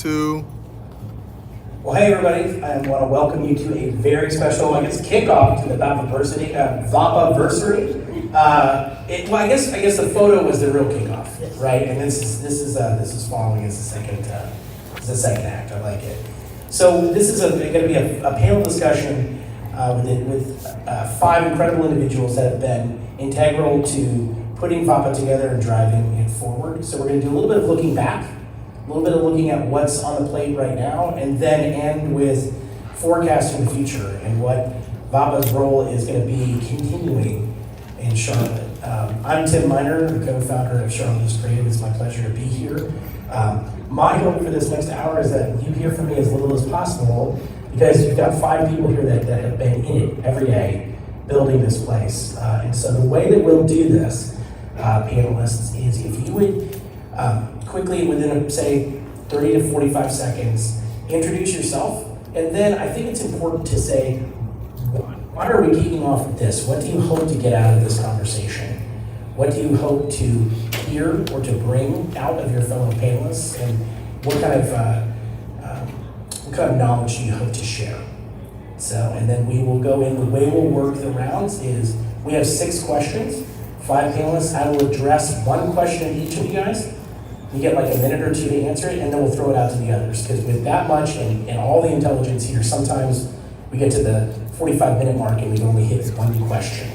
2. Well, hey everybody, I want to welcome you to a very special, kickoff to the Vapaversary. Well, I guess the photo was the real kickoff, right? And this is following as the second act. I like it. So this is going to be a panel discussion with 5 incredible individuals that have been integral to putting Vapa together and driving it forward. So we're going to do a little bit of looking back, a little bit of looking at what's on the plate right now, and then end with forecasting the future and what Vapa's role is going to be continuing in Charlotte. I'm Tim Miner, the co-founder of Charlotte is Creative. It's my pleasure to be here. My hope for this next hour is that you hear from me as little as possible, because you've got 5 people here that have been in it every day building this place. And so the way that we'll do this, panelists, is if you would quickly, within, say, 30 to 45 seconds, introduce yourself. And then I think it's important to say, why are we kicking off with this? What do you hope to get out of this conversation? What do you hope to hear or to bring out of your fellow panelists? And what kind of knowledge do you hope to share? So, and then we will go in, the way we'll work the rounds is, we have 6 questions, 5 panelists. I will address 1 question to each of you guys. You get like a minute or 2 to answer it, and then we'll throw it out to the others. Because with that much and all the intelligence here, sometimes we get to the 45-minute mark and we only hit 1 question.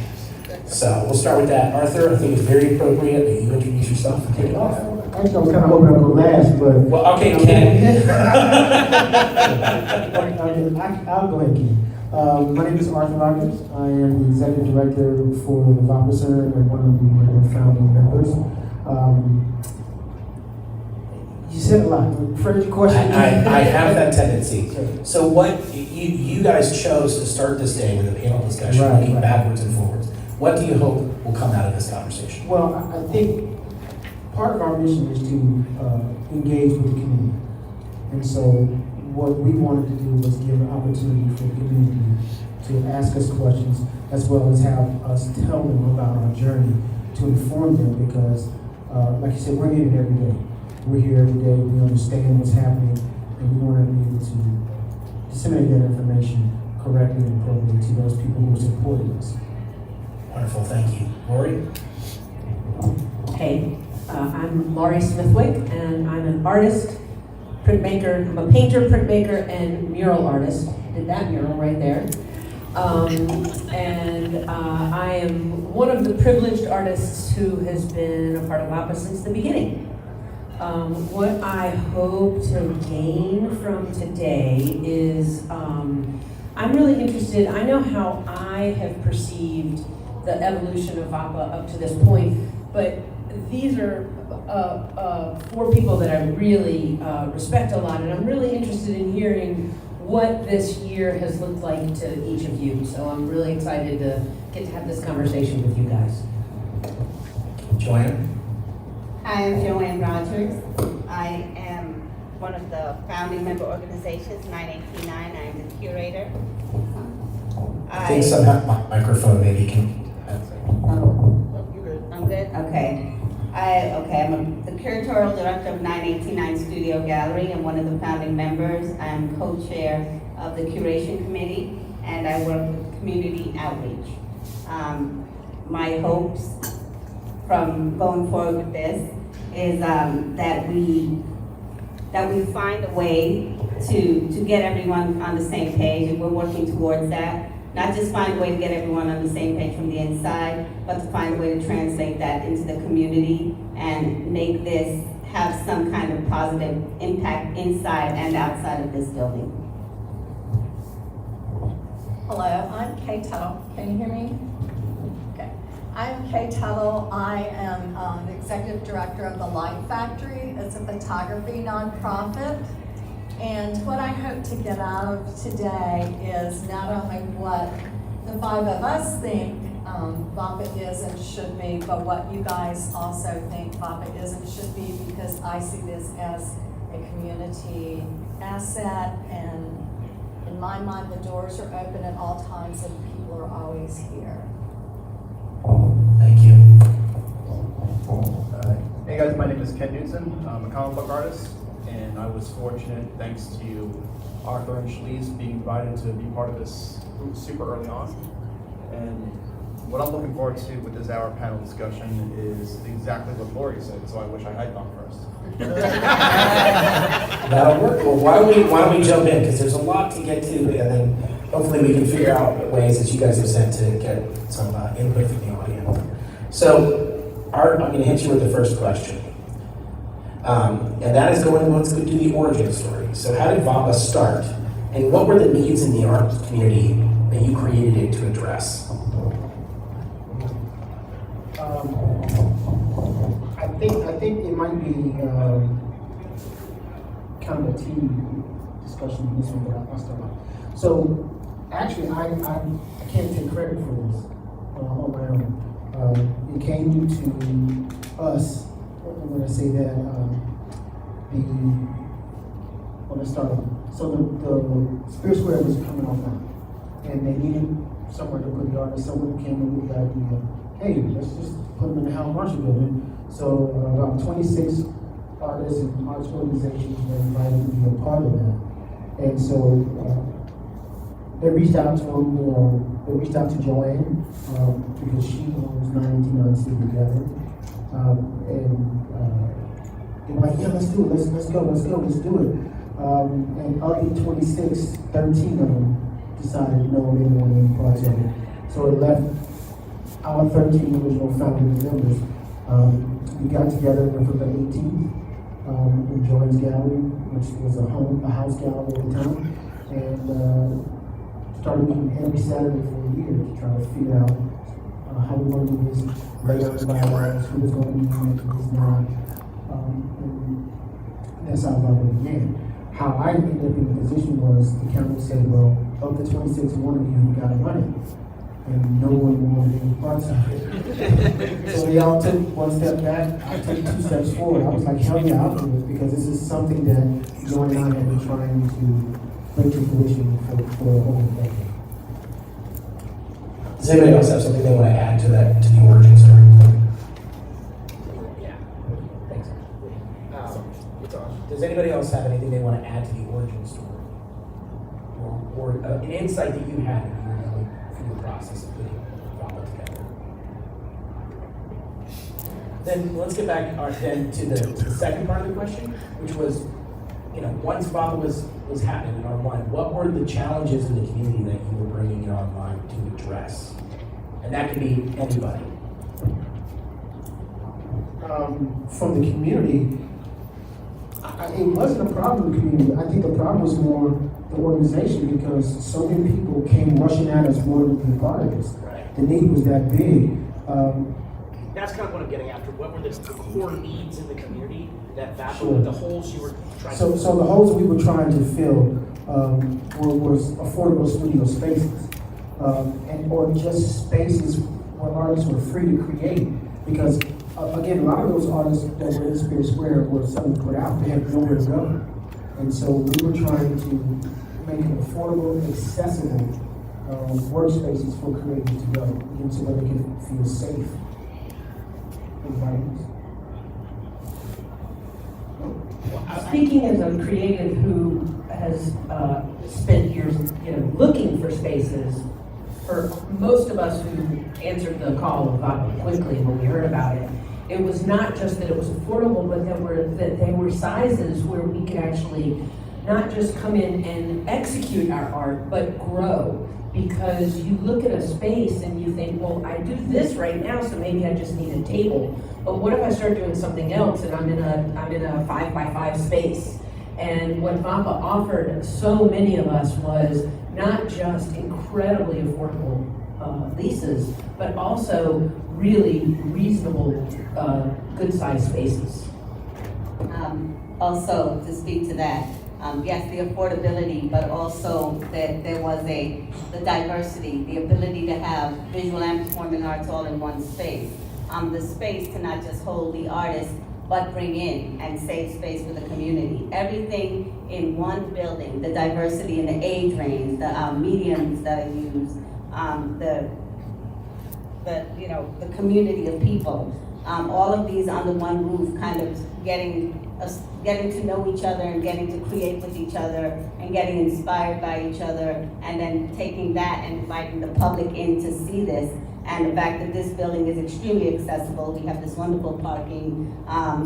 So we'll start with that. Arthur, I think it's very appropriate that you introduce yourself and kick it off. Actually, I was kind of hoping I would go last, but... Well, okay, Ken. I'll go ahead, Ken. My name is Arthur Rogers. I am the executive director for the Vapalution and one of the founding members. You said a lot. Fred, your question? I have that tendency. So what, you guys chose to start this day with a panel discussion, looking backwards and forwards. What do you hope will come out of this conversation? Well, I think part of our mission is to engage with the community. And so what we wanted to do was give an opportunity for the community to ask us questions, as well as have us tell them about our journey, to inform them, because like you said, we're in it every day. We're here every day, we understand what's happening, and we want to be able to disseminate that information correctly and appropriately to those people who are supporting us. Wonderful, thank you. Lori? Hey, I'm Laurie Smithwick, and I'm an artist, printmaker. I'm a painter, printmaker, and mural artist. Did that mural right there. I am one of the privileged artists who has been a part of Vapa since the beginning. What I hope to gain from today is I'm really interested. I know how I have perceived the evolution of Vapa up to this point, but these are 4 people that I really respect a lot, and I'm really interested in hearing what this year has looked like to each of you. So I'm really excited to get to have this conversation with you guys. Joanne? I am Joanne Rogers. I am one of the founding member organizations, 9839. I am the curator. I think somehow my microphone maybe can... I'm good? Okay. I'm the curatorial director of 9829 Studio Gallery and one of the founding members. I'm co-chair of the curation committee, and I work with community outreach. My hopes from going forward with this is that we find a way to get everyone on the same page, and we're working towards that. Not just find a way to get everyone on the same page from the inside, but to find a way to translate that into the community and make this have some kind of positive impact inside and outside of this building. Hello, I'm Kay Tuttle. Can you hear me? Okay. I'm Kay Tuttle. I am the executive director of the Light Factory. It's a photography nonprofit. And what I hope to get out of today is not only what the 5 of us think Vapa is and should be, but what you guys also think Vapa is and should be, because I see this as a community asset, and in my mind the doors are open at all times and people are always here. Thank you. Hey guys, my name is Ken Newton. I'm a comic book artist. And I was fortunate, thanks to Arthur and Shalice, being invited to be part of this group super early on. And what I'm looking forward to with this hour panel discussion is exactly what Lori said, so I wish I had gone first. That'll work. Well, why don't we jump in, because there's a lot to get to, and then hopefully we can figure out ways that you guys have sent to get some input from the audience. So, Art, I'm going to hit you with the first question. And that is let's go do the origin story. So how did VAPA start? And what were the needs in the art community that you created it to address? I think it might be kind of a team discussion in this one, but I'll start off. So actually, I can't take credit for this on my own. It came to us, when I say that, let's start off. So the Spirit Square was coming off now, and they needed somewhere to put the artists. Someone came up with the idea, hey, let's just put them in the Hal Marshall building. So about 26 artists and arts organizations were invited to be a part of that. And so they reached out to them, they reached out to Joanne, because she owns 989 Studio Gallery. They were like, yeah, let's do it, let's do it. And of the 26, 13 of them decided no, they didn't want any parts of it. So it left our 13 original founding members. We got together on November 18th in Joanne's Gallery, which was a house gallery at the time, and started meeting every Saturday for a year to try to figure out how we want to do this, lay out the bylaws, who was going to be doing it, who was not. And that's how it began. How I ended up in the position was the county said, well, of the 26, one of you got to run it. And no one wanted any parts of it. So they all took one step back, I took 2 steps forward. I was like, hell yeah, I'll do it, because this is something that Joy and I have been trying to bring to fruition for over a decade. Does anybody else have something they want to add to that, to the origin story? Yeah, thanks. Does anybody else have anything they want to add to the origin story? Or an insight that you had in your process of putting VAPA together? Then let's get back then to the second part of the question, which was, once VAPA was happening in online, what were the challenges in the community that you were bringing in online to address? And that could be anybody. From the community, it wasn't a problem in the community. I think the problem was more the organization, because so many people came rushing at us wanting to be a part of this. Right. The need was that big. That's kind of what I'm getting after. What were the core needs in the community that Sure. the holes you were trying So to the holes we were trying to fill was affordable studio spaces, or just spaces where artists were free to create. Because again, a lot of those artists that were in Spirit Square were suddenly put out; they had nowhere to go. And so we were trying to make it affordable, accessible workspaces for creators to go, and so that they can feel safe. Speaking as a creative who has spent years, looking for spaces, for most of us who answered the call of VAPA quickly when we heard about it, it was not just that it was affordable, but that they were sizes where we could actually not just come in and execute our art, but grow. Because you look at a space and you think, well, I do this right now, so maybe I just need a table. But what if I start doing something else and I'm in a 5x5 space? And what VAPA offered so many of us was not just incredibly affordable leases, but also really reasonable, good-sized spaces. Also, to speak to that, yes, the affordability, but also that there was the diversity, the ability to have visual and performing arts all in one space. The space to not just hold the artist, but bring in and save space for the community. Everything in one building, the diversity in the age range, the mediums that are used, the community of people, all of these under one roof, kind of getting getting to know each other and getting to create with each other and getting inspired by each other, and then taking that and inviting the public in to see this. And the fact that this building is extremely accessible, we have this wonderful parking,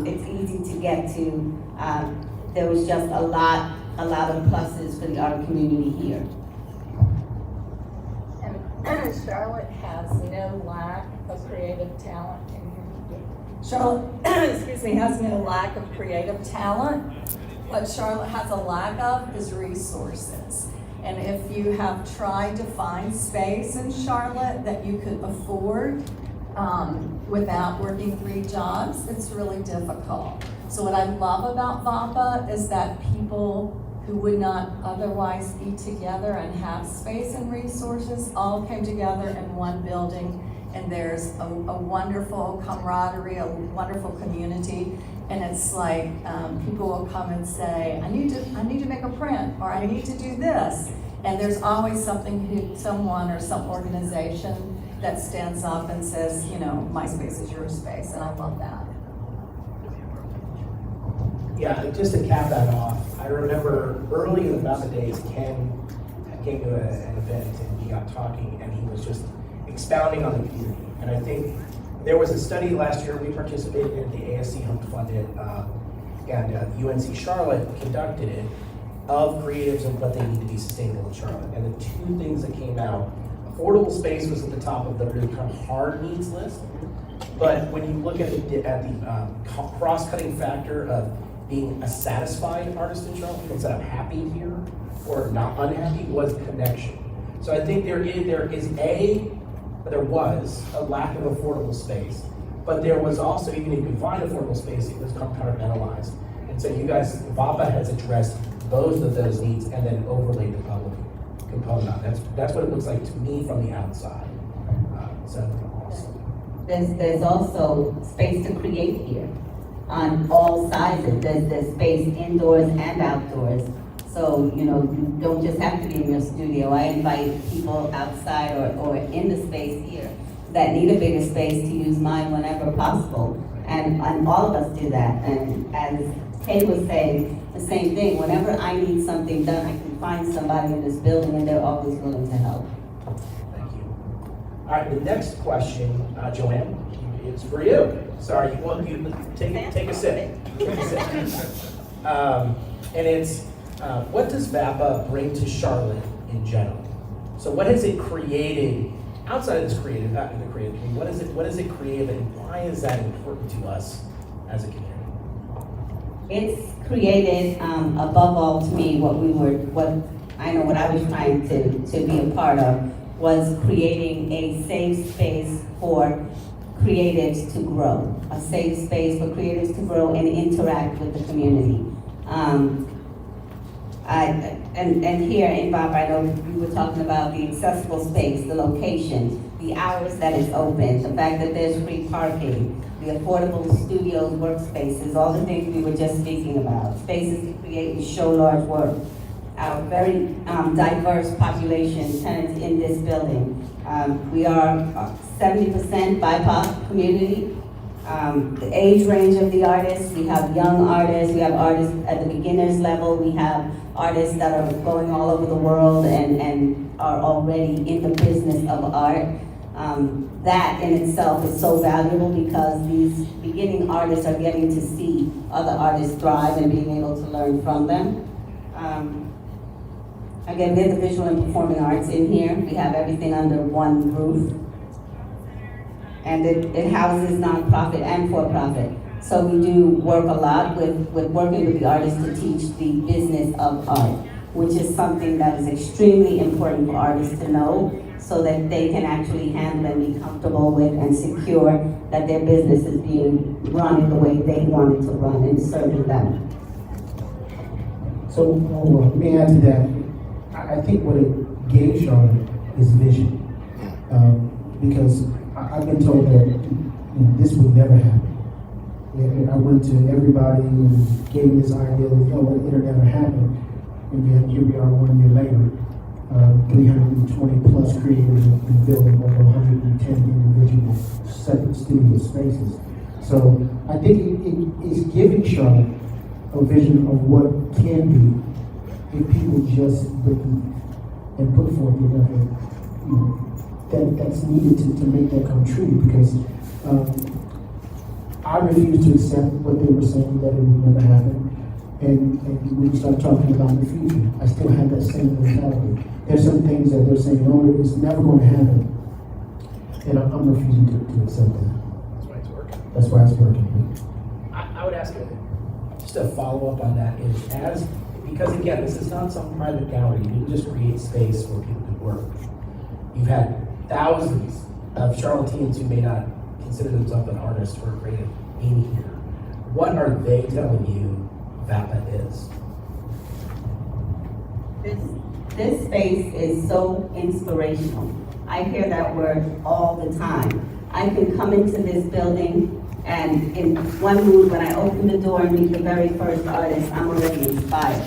it's easy to get to. There was just a lot of pluses for the art community here. And Charlotte has no lack of creative talent. Charlotte, excuse me, has no lack of creative talent. What Charlotte has a lack of is resources. And if you have tried to find space in Charlotte that you could afford without working 3 jobs, it's really difficult. So what I love about VAPA is that people who would not otherwise be together and have space and resources all came together in one building, and there's a wonderful camaraderie, a wonderful community. And it's like people will come and say, I need to make a print, or I need to do this. And there's always someone or some organization that stands up and says, you know, my space is your space, and I love that. Yeah, just to cap that off, I remember early in the VAPA days, Ken came to an event and we got talking, and he was just expounding on the community. And I think there was a study last year we participated in, the ASC helped fund it, and UNC Charlotte conducted it, of creatives and what they need to be sustainable in Charlotte. And the 2 things that came out, affordable space was at the top of the really kind of hard needs list. But when you look at the cross-cutting factor of being a satisfied artist in Charlotte, people said I'm happy here or not unhappy, was connection. So I think there was a lack of affordable space, but there was also, even if you can find affordable space, it was compartmentalized. And so you guys, VAPA has addressed both of those needs and then overlaid the public component on it. That's what it looks like to me from the outside. There's also space to create here on all sizes. There's space indoors and outdoors. So, you know, you don't just have to be in your studio. I invite people outside or in the space here that need a bigger space to use mine whenever possible. And all of us do that. And as Kay was saying, the same thing. Whenever I need something done, I can find somebody in this building, and they're always willing to help. Thank you. All right, the next question, Joanne, is for you. Sorry, you take a sip. And it's, what does VAPA bring to Charlotte in general? So what has it created outside of this creative, not in the creative community? What is it creative, and why is that important to us as a community? It's created, above all to me, what I was trying to be a part of was creating a safe space for creatives to grow. A safe space for creatives to grow and interact with the community. And here in Bob, I know we were talking about the accessible space, the location, the hours that it's open, the fact that there's free parking, the affordable studios, workspaces, all the things we were just speaking about, spaces to create and show large work. Our very diverse population, tenants in this building. We are 70% BIPOC community. The age range of the artists, we have young artists, we have artists at the beginners level, we have artists that are going all over the world and are already in the business of art. That in itself is so valuable because these beginning artists are getting to see other artists thrive and being able to learn from them. Again, we're the visual and performing arts in here. We have everything under one roof. And it houses nonprofit and for-profit. So we do work a lot with working with the artists to teach the business of art, which is something that is extremely important for artists to know so that they can actually handle and be comfortable with and secure that their business is being run in the way they want it to run and serving them. So, let me add to that. I think what it gave Charlotte is vision. Because I've been told that this would never happen. I went to everybody and gave them this idea that, it'll never happen. And yet here we are 1 year later, 320 plus creators in building over 110 individual separate studio spaces. So I think it is giving Charlotte a vision of what can be if people just believe and put forth the effort, that's needed to make that come true. Because I refuse to accept what they were saying that it would never happen. And when we start talking about the future, I still have that same mentality. There's some things that they're saying, no, it's never going to happen. And I'm refusing to accept that. That's why it's working. That's why it's working. I would ask you, Just a follow-up on that is because again, this is not some private gallery. You didn't just create space for people to work. You've had thousands of charlatans who may not consider themselves an artist or a creative in here. What are they telling you VAPA is? This space is so inspirational. I hear that word all the time. I can come into this building and in one mood, when I open the door and meet the very first artist, I'm already inspired.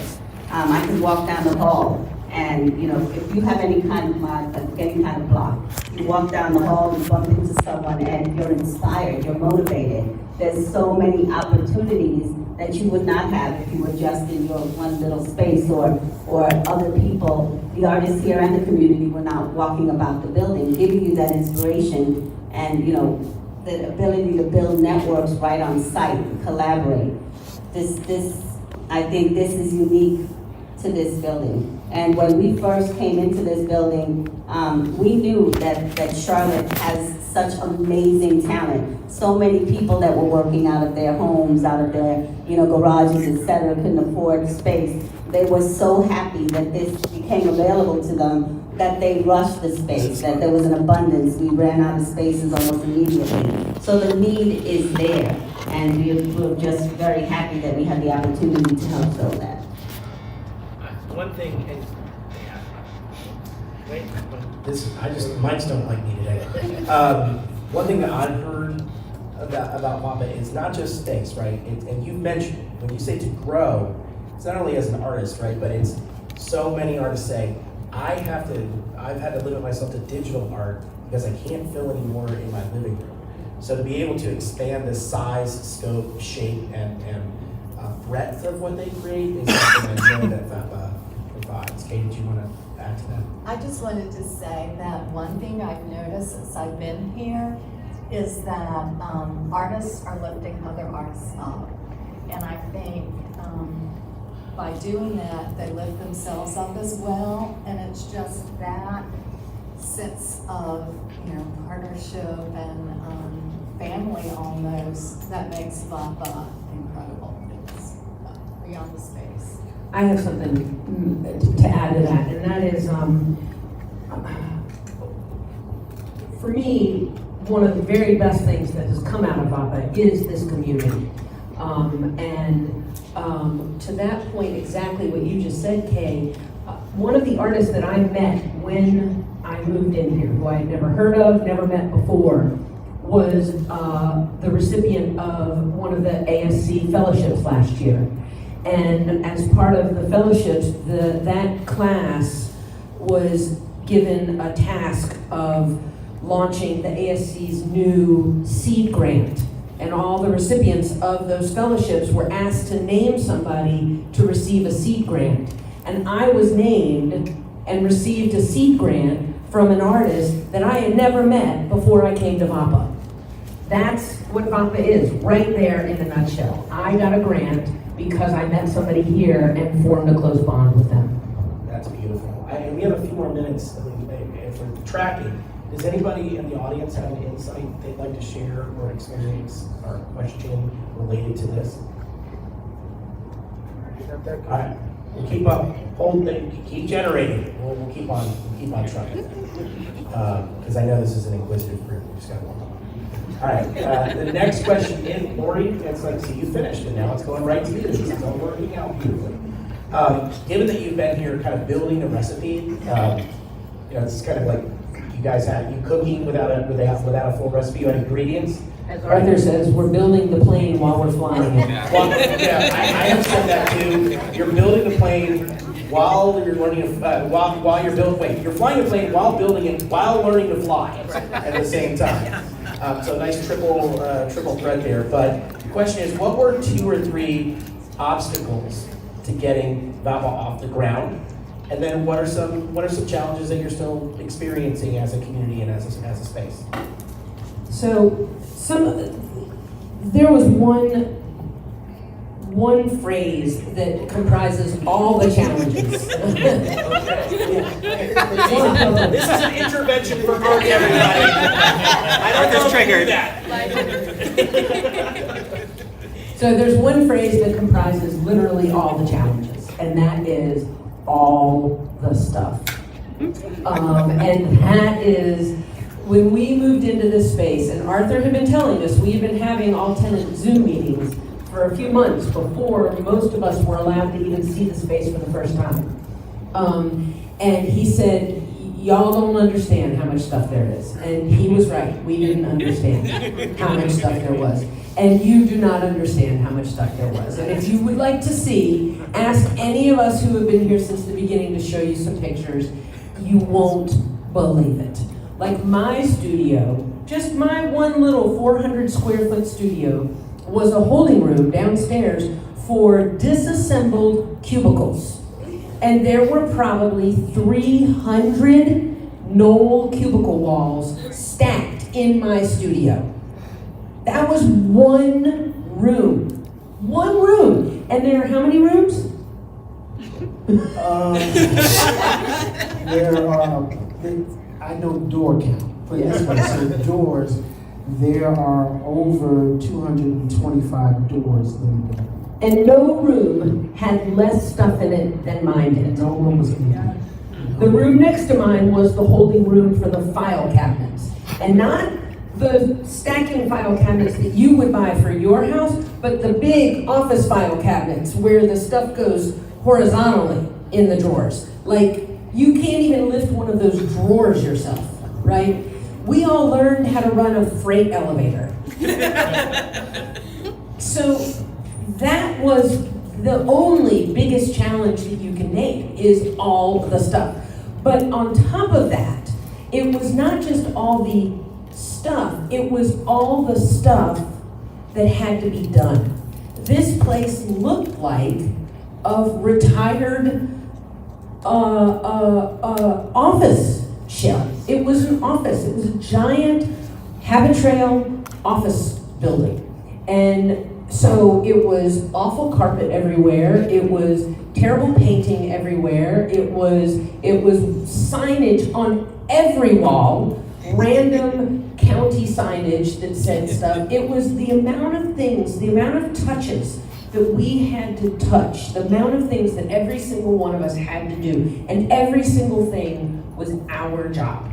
I can walk down the hall and, if you have any kind of block, you walk down the hall and bump into someone and you're inspired, you're motivated. There's so many opportunities that you would not have if you were just in your one little space or other people, the artists here and the community were not walking about the building, giving you that inspiration and, the ability to build networks right on site, collaborate. I think this is unique to this building. And when we first came into this building, we knew that Charlotte has such amazing talent. So many people that were working out of their homes, out of their garages, etc., couldn't afford space. They were so happy that this became available to them that they rushed the space, that there was an abundance. We ran out of spaces almost immediately. So the need is there, and we're just very happy that we had the opportunity to help fill that. one thing, and, wait, Mics don't like me today. One thing that I've heard about Vapa is not just space, right? And you mentioned, when you say to grow, it's not only as an artist, right? But it's so many artists say, I've had to limit myself to digital art because I can't fill any more in my living room. So to be able to expand the size, scope, shape, and breadth of what they create is something I know that Vapa provides. Kate, did you want to add to that? I just wanted to say that one thing I've noticed since I've been here is that artists are lifting other artists up. And I think by doing that, they lift themselves up as well. And it's just that sense of partnership and family almost that makes Vapa incredible. It's beyond the space. I have something to add to that, and that is, for me, one of the very best things that has come out of Vapa is this community. To that point, exactly what you just said, Kay, one of the artists that I met when I moved in here, who I had never heard of, never met before, was the recipient of one of the ASC fellowships last year. And as part of the fellowships, that class was given a task of launching the ASC's new seed grant. And all the recipients of those fellowships were asked to name somebody to receive a seed grant. And I was named and received a seed grant from an artist that I had never met before I came to Vapa. That's what Vapa is, right there in a nutshell. I got a grant because I met somebody here and formed a close bond with them. That's beautiful. And we have a few more minutes if we're tracking. Does anybody in the audience have an insight they'd like to share or experience or question related to this? All right, we'll keep up. Keep generating. We'll keep on trying. Because I know this is an inquisitive group. We just got one more. All right. The next question in Lori. It's like, so you finished, and now it's going right to you. This is all working out beautifully. Given that you've been here, kind of building a recipe, it's kind of like. You guys have cooking without a full recipe or ingredients. As Arthur says, we're building the plane while we're flying it. Well, I have said that too. You're building the plane while you're learning while you're building. Wait, you're flying the plane while building it while learning to fly at the same time. So nice triple thread there. But the question is, what were 2 or 3 obstacles to getting Vapa off the ground? And then what are some challenges that you're still experiencing as a community and as a space? So there was one phrase that comprises all the challenges. This is an intervention for Marty, everybody. I don't know if you do that. So there's one phrase that comprises literally all the challenges, and that is all the stuff. And that is, when we moved into this space, and Arthur had been telling us, we've been having all tenant Zoom meetings for a few months before most of us were allowed to even see the space for the first time. And he said, y'all don't understand how much stuff there is. And he was right, we didn't understand how much stuff there was. And you do not understand how much stuff there was. And if you would like to see, ask any of us who have been here since the beginning to show you some pictures. You won't believe it. Like my studio, just my one little 400 square foot studio, was a holding room downstairs for disassembled cubicles. And there were probably 300 Knoll cubicle walls stacked in my studio. That was one room. One room. And there are how many rooms? There are, I know door count, put it this way, so doors, there are over 225 doors in the building. And no room had less stuff in it than mine did. No room was empty. The room next to mine was the holding room for the file cabinets. And not the stacking file cabinets that you would buy for your house, but the big office file cabinets where the stuff goes horizontally in the drawers. Like, you can't even lift one of those drawers yourself, right? We all learned how to run a freight elevator. So that was the only biggest challenge that you can name, is all the stuff. But on top of that, it was not just all the stuff, it was all the stuff that had to be done. This place looked like a retired office shell. It was an office. It was a giant Habitrail office building. And so it was awful carpet everywhere. It was terrible painting everywhere. It was signage on every wall, random county signage that said stuff. It was the amount of things, the amount of touches that we had to touch, the amount of things that every single one of us had to do, and every single thing was our job.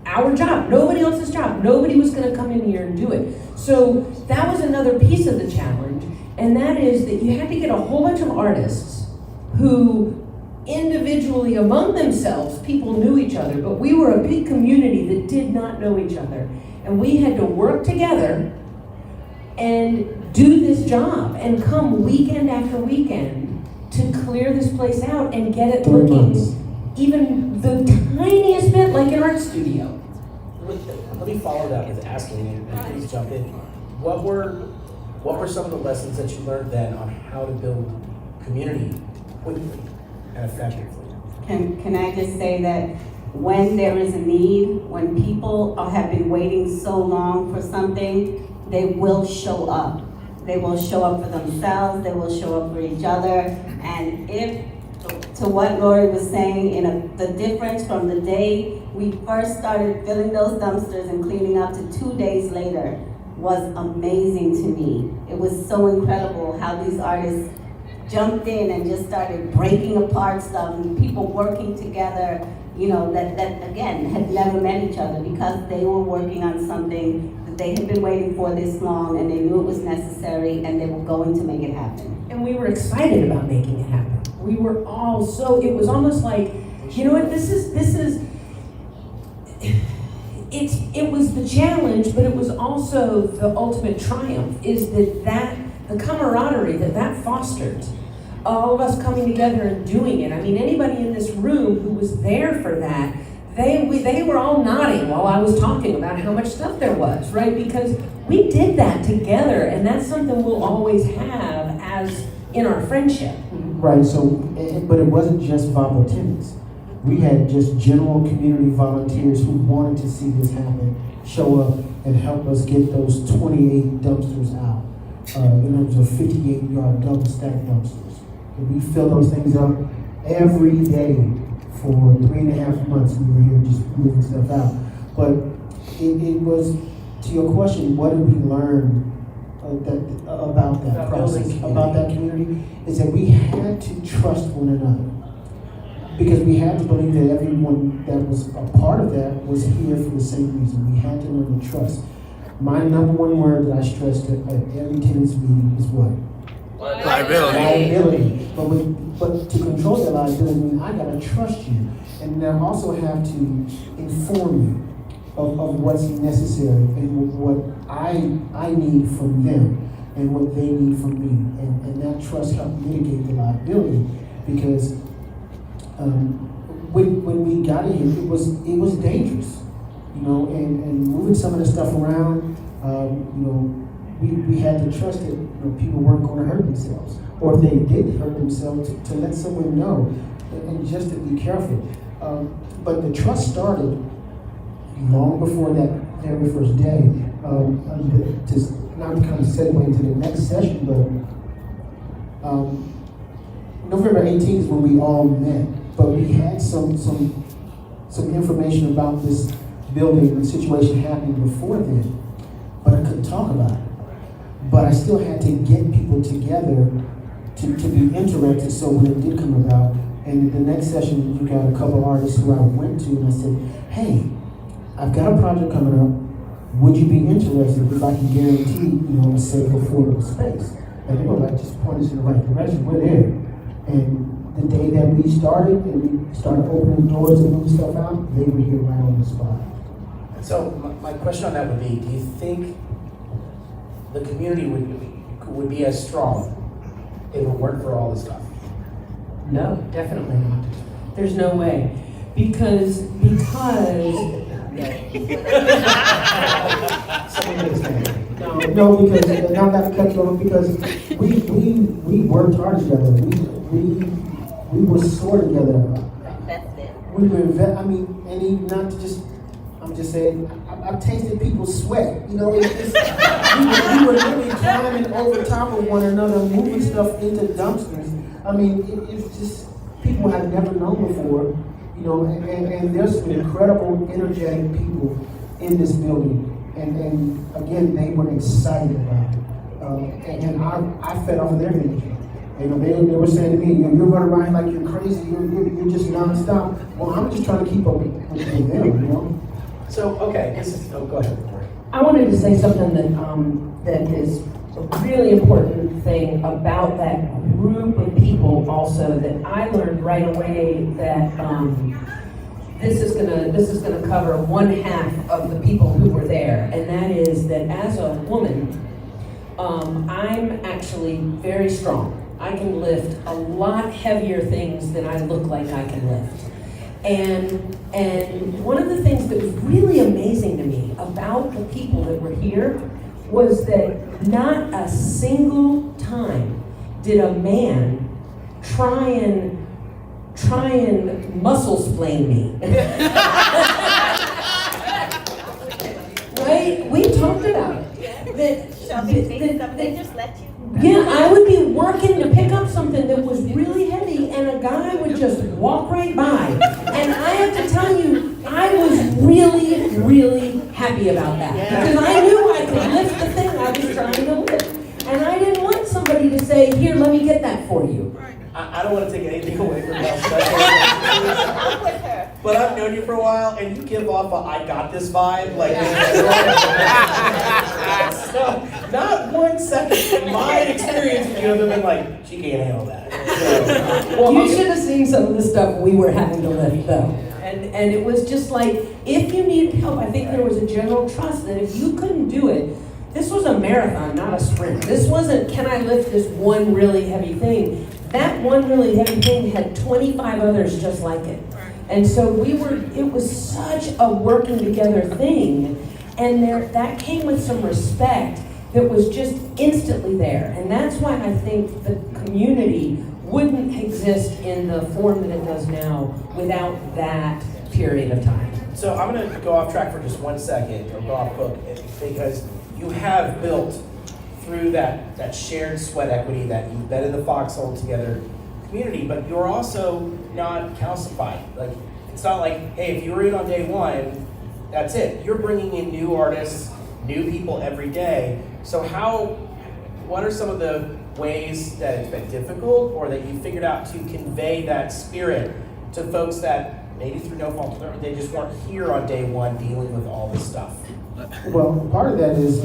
Our job, nobody else's job. Nobody was gonna come in here and do it. So that was another piece of the challenge, and that is that you had to get a whole bunch of artists who individually among themselves, people knew each other, but we were a big community that did not know each other. And we had to work together and do this job and come weekend after weekend to clear this place out and get it 3 looking months. even the tiniest bit like an art studio. Let me follow that with asking you, and please jump in. What were some of the lessons that you learned then on how to build community quickly and effectively? Can I just say that when there is a need, when people have been waiting so long for something, they will show up. They will show up for themselves, they will show up for each other, and if, to what Lori was saying, the difference from the day we first started filling those dumpsters and cleaning up to 2 days later was amazing to me. It was so incredible how these artists jumped in and just started breaking apart stuff, and people working together, that again, had never met each other because they were working on something that they had been waiting for this long, and they knew it was necessary, and they were going to make it happen. And we were excited about making it happen. We were all so, it was almost like, you know what, it was the challenge, but it was also the ultimate triumph, is that the camaraderie that fostered, all of us coming together and doing it. I mean, anybody in this room who was there for that, they were all nodding while I was talking about how much stuff there was, right? Because we did that together, and that's something we'll always have as in our friendship. Right, so, but it wasn't just Vapo tenants. We had just general community volunteers who wanted to see this happen, show up and help us get those 28 dumpsters out. And it was a 58-yard double stack dumpsters. And we filled those things up every day for 3.5 months. We were here just moving stuff out. But it was, to your question, what did we learn about that process, about that community, is that we had to trust one another. Because we had to believe that everyone that was a part of that was here for the same reason. We had to learn to trust. My number one word that I stressed at every tenants meeting is what? Liability. But to control that liability, I mean, I gotta trust you. And I also have to inform you of what's necessary and what I need from them and what they need from me. And that trust helped mitigate the liability, because when we got in here, it was dangerous, you know, and moving some of the stuff around, you know, we had to trust that, you know, people weren't going to hurt themselves, or if they did hurt themselves, to let someone know, and just to be careful. But the trust started long before that very first day. Not to kind of segue into the next session, but November 18th is when we all met. But we had some information about this building and situation happening before then, but I couldn't talk about it. But I still had to get people together to be interested, so when it did come about, and the next session, you got a couple artists who I went to, and I said, hey, I've got a project coming up. Would you be interested if I can guarantee, you know, a safe, affordable space? And they were like, just point us in the right direction. We're there. And the day that we started, and we started opening doors and moving stuff out, they were here right on the spot. So my question on that would be, do you think the community would be as strong if it weren't for all this stuff? No, definitely not. There's no way. Because No, because now I have to cut you off, because we worked hard together. We were sore together. We were I'm just saying, I've tasted people's sweat. You know, we were really climbing over top of one another, moving stuff into dumpsters. I mean, it's just people I've never known before. You know, and there's some incredible, energetic people in this building. And again, they were excited about it. And I fed off of their energy. You know, they were saying to me, you know, you're running around like you're crazy, you're just nonstop. Well, I'm just trying to keep up with them, you know? So, okay, go ahead. I wanted to say something that is a really important thing about that group of people also, that I learned right away, that this is gonna cover one half of the people who were there, and that is that as a woman, I'm actually very strong. I can lift a lot heavier things than I look like I can lift. And one of the things that was really amazing to me about the people that were here was that not a single time did a man try and muscle-splain me. Right? We talked about it. They just let you. Yeah, I would be working to pick up something that was really heavy, and a guy would just walk right by. And I have to tell you, I was really, really happy about that. Because I knew I could lift the thing I was trying to lift. And I didn't want somebody to say, here, let me get that for you. I don't want to take anything away from Mel, but I've known you for a while, and you give off a "I got this" vibe. Like, so, not 1 second in my experience with you have been like, she can't handle that. So, Well, you should have seen some of the stuff we were having to lift, though. And it was just like, if you needed help, I think there was a general trust that if you couldn't do it, this was a marathon, not a sprint. This wasn't, can I lift this one really heavy thing? That one really heavy thing had 25 others just like it. And so it was such a working together thing. And that came with some respect that was just instantly there. And that's why I think the community wouldn't exist in the form that it does now without that period of time. So I'm gonna go off track for just 1 second, or go off book, because you have built through that shared sweat equity, that embedded the foxhole together community, but you're also not calcified. Like, it's not like, hey, if you were in on day one, that's it. You're bringing in new artists, new people every day. So what are some of the ways that it's been difficult, or that you figured out to convey that spirit to folks that maybe through no fault of their own, they just weren't here on day one dealing with all this stuff? Well, part of that is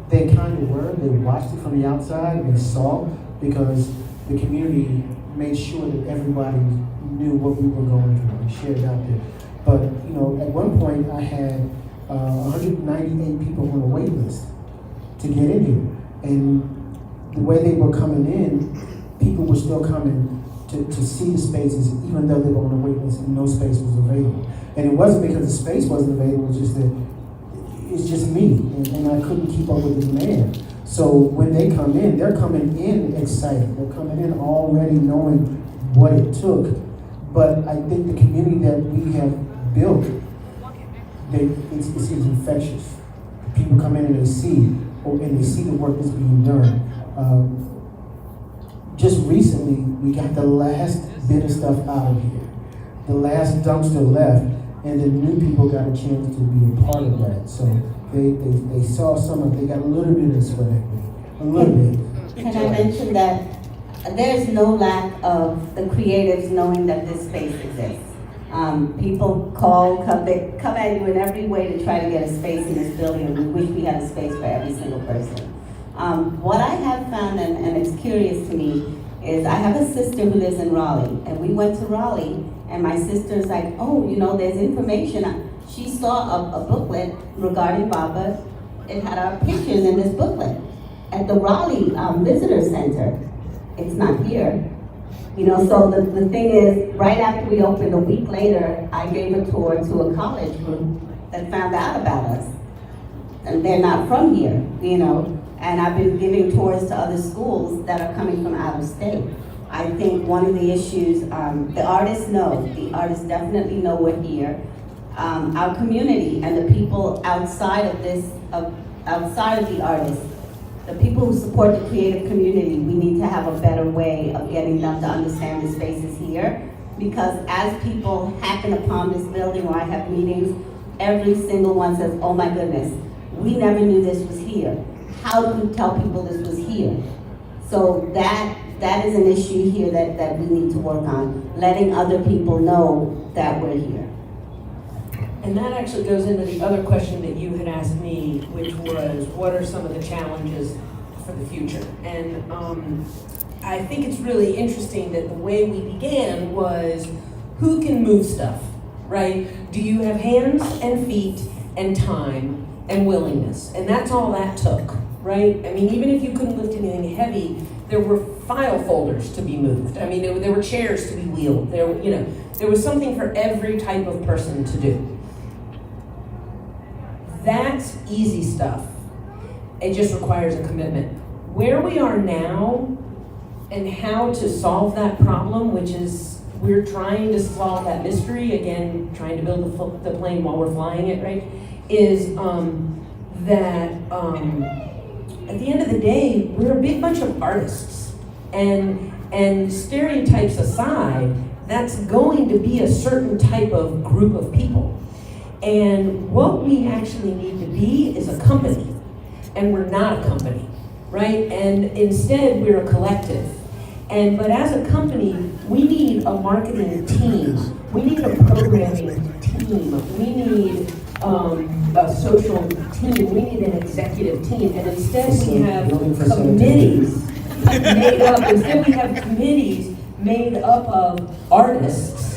they kind of were. They watched it from the outside. They saw, because the community made sure that everybody knew what we were going through and shared it out there. But you know, at one point I had 198 people on the wait list to get in here, and the way they were coming in, people were still coming to see the spaces, even though they were on the wait list and no space was available. And it wasn't because the space wasn't available, it's just that it's just me, and I couldn't keep up with the demand. So when they come in, they're coming in excited. They're coming in already knowing what it took. But I think the community that we have built, it's infectious. People come in and they see, and they see the work that's being done. Just recently, we got the last bit of stuff out of here. The last dumpster left, and the new people got a chance to be a part of that. So they saw they got a little bit of sweat equity, a little bit. Can I mention that there's no lack of the creatives knowing that this space exists. People come at you in every way to try to get a space in this building, and we wish we had a space for every single person. What I have found, and it's curious to me, is I have a sister who lives in Raleigh, and we went to Raleigh, and my sister's like, oh, you know, there's information. She saw a booklet regarding Vapa. It had our pictures in this booklet at the Raleigh Visitor Center. It's not here. You know, so the thing is, right after we opened, a week later, I gave a tour to a college group that found out about us. And they're not from here, you know. And I've been giving tours to other schools that are coming from out of state. I think one of the issues, the artists definitely know we're here. Our community and the people outside of the artists, the people who support the creative community, we need to have a better way of getting them to understand the spaces here. Because as people happen upon this building, or I have meetings, every single one says, oh my goodness, we never knew this was here. How do we tell people this was here? So that is an issue here that we need to work on, letting other people know that we're here. And that actually goes into the other question that you had asked me, which was, what are some of the challenges for the future? And I think it's really interesting that the way we began was, who can move stuff, right? Do you have hands and feet and time and willingness? And that's all that took, right? I mean, even if you couldn't lift anything heavy, there were file folders to be moved. I mean, there were chairs to be wheeled. There was something for every type of person to do. That's easy stuff. It just requires a commitment. Where we are now and how to solve that problem, which is we're trying to solve that mystery, again, trying to build the plane while we're flying it, right, is that at the end of the day, we're a big bunch of artists. And stereotypes aside, that's going to be a certain type of group of people. And what we actually need to be is a company, and we're not a company, right? And instead, we're a collective. But as a company, we need a marketing team. We need a programming team. We need a social team. We need an executive team. And instead, we have committees made up. Instead, we have committees made up of artists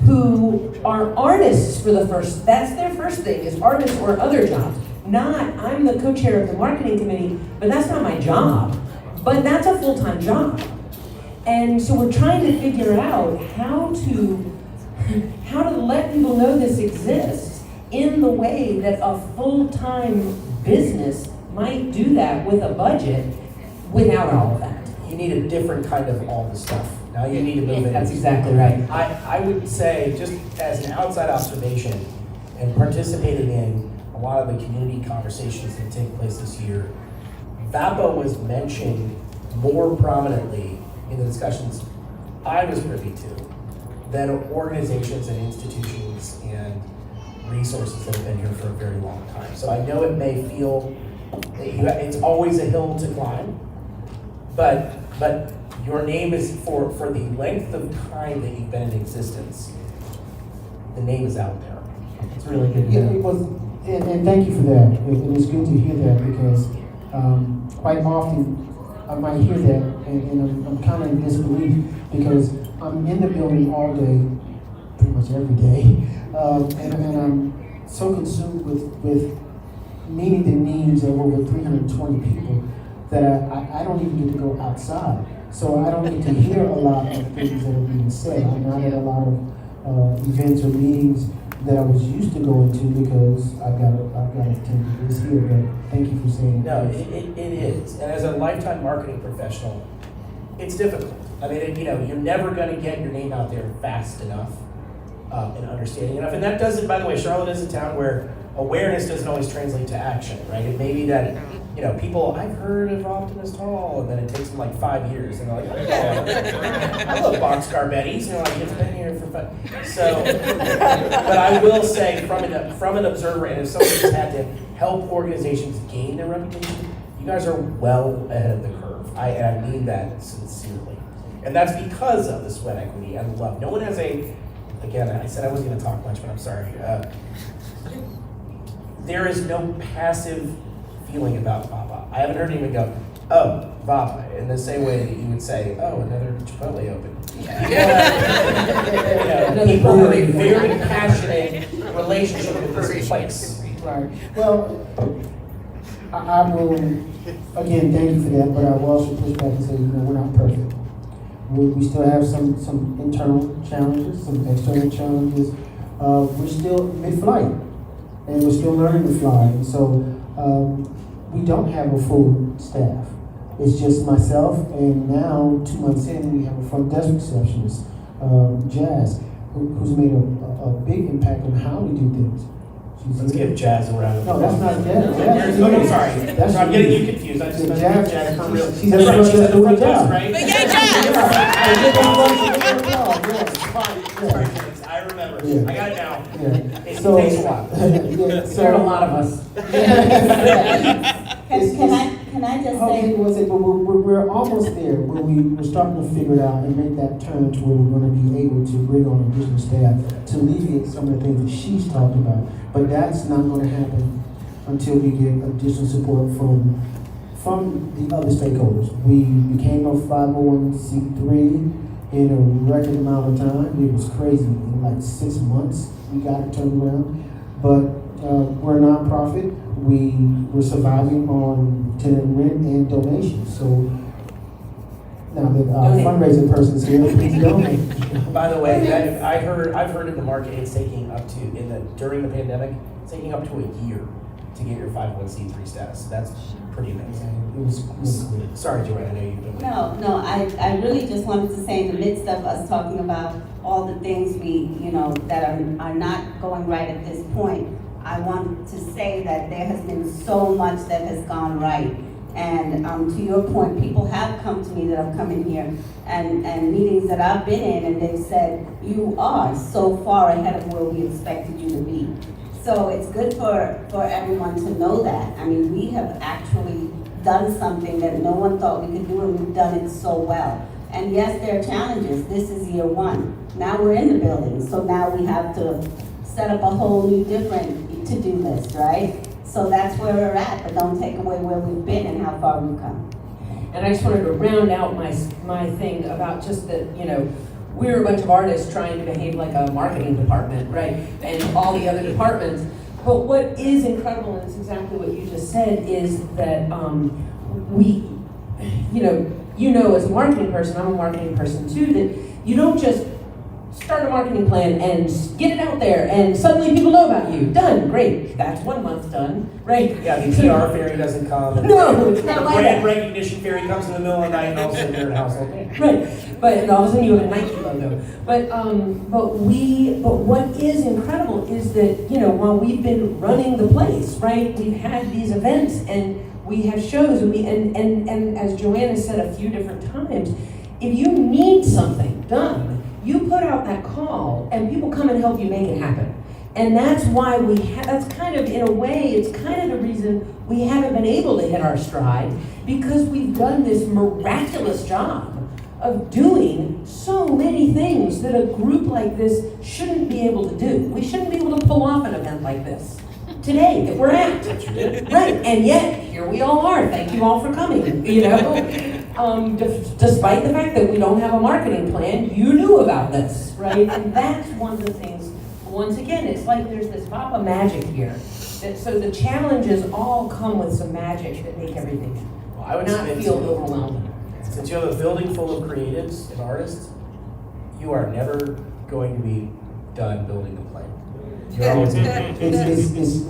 who are artists for that's their first thing, is artists or other jobs. I'm the co-chair of the marketing committee, but that's not my job. But that's a full-time job. And so we're trying to figure out how to let people know this exists in the way that a full-time business might do that with a budget, without all of that. You need a different kind of all the stuff. Now you need to move it. That's exactly right. I would say, just as an outside observation and participating in a lot of the community conversations that take place this year, VAPA was mentioned more prominently in the discussions I was privy to than organizations and institutions and resources that have been here for a very long time. So I know it may feel that it's always a hill to climb, but your name is, for the length of time that you've been in existence, the name is out there. It's really good. Yeah, it was, and thank you for that. It is good to hear that because quite often I might hear that and I'm kind of in disbelief because I'm in the building all day, pretty much every day, and I'm so consumed with meeting the needs of over 320 people that I don't even get to go outside. So I don't get to hear a lot of things that are being said. I'm not at a lot of events or meetings that I was used to going to because I've got to attend this here. But thank you for saying No, that. it is. And as a lifetime marketing professional, it's difficult. I mean, you're never going to get your name out there fast enough and understanding enough. And that doesn't, by the way, Charlotte is a town where awareness doesn't always translate to action, right? It may be that, people, I've heard of Optimus Hall, and then it takes them like 5 years, and they're like, oh, I love Boxcar Betty's, like, it's been here for 5. So, but I will say, from an observer, and as someone who's had to help organizations gain their reputation, you guys are well ahead of the curve. I mean that sincerely. And that's because of the sweat equity and love. No one has again, I said I wasn't going to talk much, but I'm sorry. There is no passive feeling about Vapa. I haven't heard anyone go, oh, Vapa, in the same way that you would say, oh, another Chipotle opened. People have a very passionate relationship with this place. Right. Well, I will, again, thank you for that, but I will also push back and say, we're not perfect. We still have some internal challenges, some external challenges. We're still mid-flight, and we're still learning to fly. And so we don't have a full staff. It's just myself, and now 2 months in, we have a front desk receptionist, Jazz, who's made a big impact on how we do things. Let's give Jazz a round of No, applause. that's not Jazz. Oh, I'm sorry. That's I'm getting you confused. I just meant Jazz. Jazz for real. She's That's right, she's at the front desk, job. right? Yes. I remember. Yeah. I got it now. Yeah. It So- takes a while. Yeah, There are a lot of us. Can I just Okay, say, but we're almost there, where we're starting to figure it out and make that turn to where we're gonna be able to bring on additional staff to alleviate some of the things that she's talked about. But that's not gonna happen until we get additional support from the other stakeholders. We became a 501c3 in a record amount of time. It was crazy, in like 6 months, we got it turned around. But we're a nonprofit. We're surviving on tenant rent and donations. So now that our Donate. fundraising person's here, please donate. By the way, I've heard in the market it's taking up to, during the pandemic, it's taking up to a year to get your 501c3 status. That's pretty amazing. It was really cool. Sorry, Joanne, I know you've been. no, I really just wanted to say, in the midst of us talking about all the things that are not going right at this point, I want to say that there has been so much that has gone right. And to your point, people have come to me that have come in here and meetings that I've been in, and they've said, you are so far ahead of where we expected you to be. So it's good for everyone to know that. I mean, we have actually done something that no one thought we could do, and we've done it so well. And yes, there are challenges. This is year one. Now we're in the building, so now we have to set up a whole new different to-do list, right? So that's where we're at, but don't take away where we've been and how far we've come. And I just wanted to round out my thing about just that, we're a bunch of artists trying to behave like a marketing department, right? And all the other departments. But what is incredible, and it's exactly what you just said, is that we, as a marketing person, I'm a marketing person too, that you don't just start a marketing plan and get it out there, and suddenly people know about you. Done, great. That's 1 month done, right? Yeah, the PR fairy doesn't come. And No, it's the not like brand that. recognition fairy comes in the middle of the night, and all of a sudden you're in a household name. Right, but and all of a sudden you have a Nike logo. But what is incredible is that, you know, while we've been running the place, right, we've had these events and we have shows and as Joanna said a few different times, if you need something done, you put out that call and people come and help you make it happen. And that's why that's kind of, in a way, it's kind of the reason we haven't been able to hit our stride, because we've done this miraculous job of doing so many things that a group like this shouldn't be able to do. We shouldn't be able to pull off an event like this today that we're at. Right, and yet, here we all are. Thank you all for coming, you know? Despite the fact that we don't have a marketing plan, you knew about this, right? And that's one of the things, once again, it's like there's this Vapa magic here. So the challenges all come with some magic that make everything Well, I would not say feel overwhelmed. since you have a building full of creatives and artists, you are never going to be done building a plane. You're always It's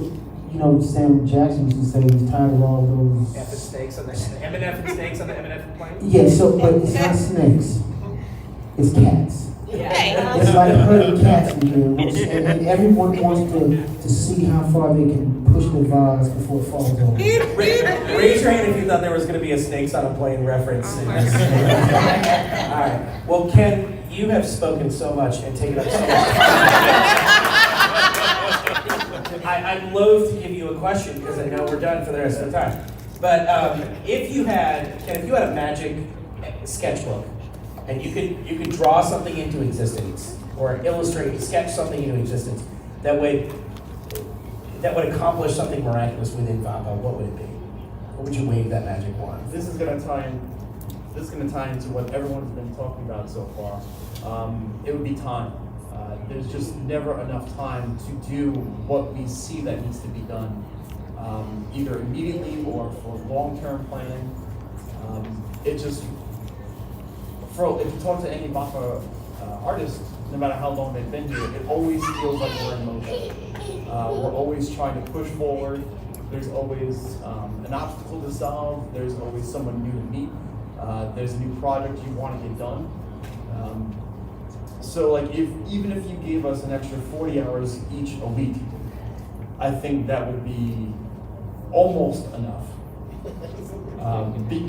you know, Sam Jackson used to say he's tired of all those. F and snakes on the M&F and snakes on the M&F plane. Yeah, so, but it's not snakes, it's cats. Yeah. It's like herding cats in here, and everyone wants to see how far they can push the vase before it falls over. Raise your hand if you thought there was going to be a snakes on a plane reference. In this. All right. Well, Ken, you have spoken so much and taken up so much time. I'm loath to give you a question because I know we're done for the rest of the time. But if you had a magic sketchbook and you could draw something into existence or sketch something into existence that would accomplish something miraculous within Vapa, what would it be? What would you wave that magic wand? This is gonna tie into what everyone's been talking about so far. It would be time. There's just never enough time to do what we see that needs to be done, either immediately or for long-term planning. If you talk to any Vapa artist, no matter how long they've been here, it always feels like we're in motion. We're always trying to push forward. There's always an obstacle to solve. There's always someone new to meet. There's a new project you want to get done. So like even if you gave us an extra 40 hours each a week, I think that would be almost enough.